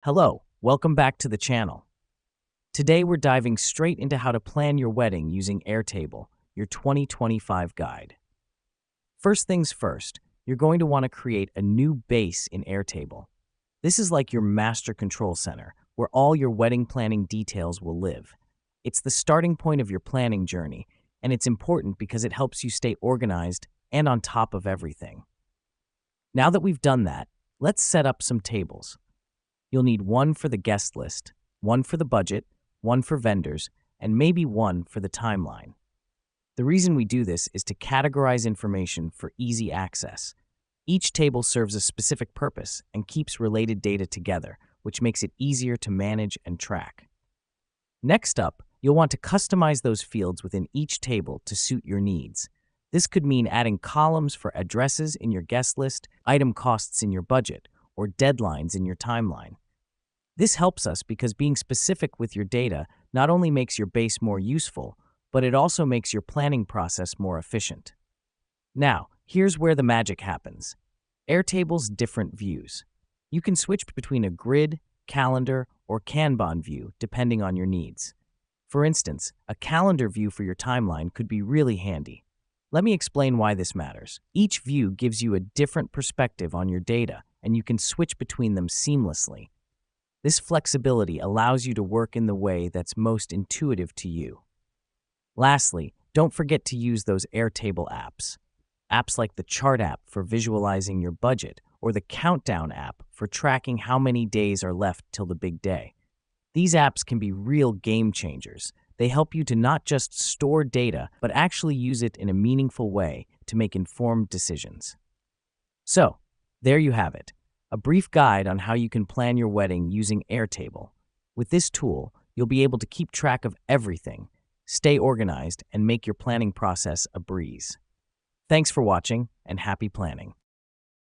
Hello, welcome back to the channel. Today we're diving straight into how to plan your wedding using Airtable, your 2025 guide. First things first, you're going to want to create a new base in Airtable. This is like your master control center, where all your wedding planning details will live. It's the starting point of your planning journey, and it's important because it helps you stay organized and on top of everything. Now that we've done that, let's set up some tables. You'll need one for the guest list, one for the budget, one for vendors, and maybe one for the timeline. The reason we do this is to categorize information for easy access. Each table serves a specific purpose and keeps related data together, which makes it easier to manage and track. Next up, you'll want to customize those fields within each table to suit your needs. This could mean adding columns for addresses in your guest list, item costs in your budget, or deadlines in your timeline. This helps us because being specific with your data not only makes your base more useful, but it also makes your planning process more efficient. Now, here's where the magic happens. Airtable's different views. You can switch between a grid, calendar, or Kanban view depending on your needs. For instance, a calendar view for your timeline could be really handy. Let me explain why this matters. Each view gives you a different perspective on your data, and you can switch between them seamlessly. This flexibility allows you to work in the way that's most intuitive to you. Lastly, don't forget to use those Airtable apps. Apps like the Chart app for visualizing your budget or the Countdown app for tracking how many days are left till the big day. These apps can be real game changers. They help you to not just store data, but actually use it in a meaningful way to make informed decisions. So, there you have it, a brief guide on how you can plan your wedding using Airtable. With this tool, you'll be able to keep track of everything, stay organized, and make your planning process a breeze. Thanks for watching, and happy planning.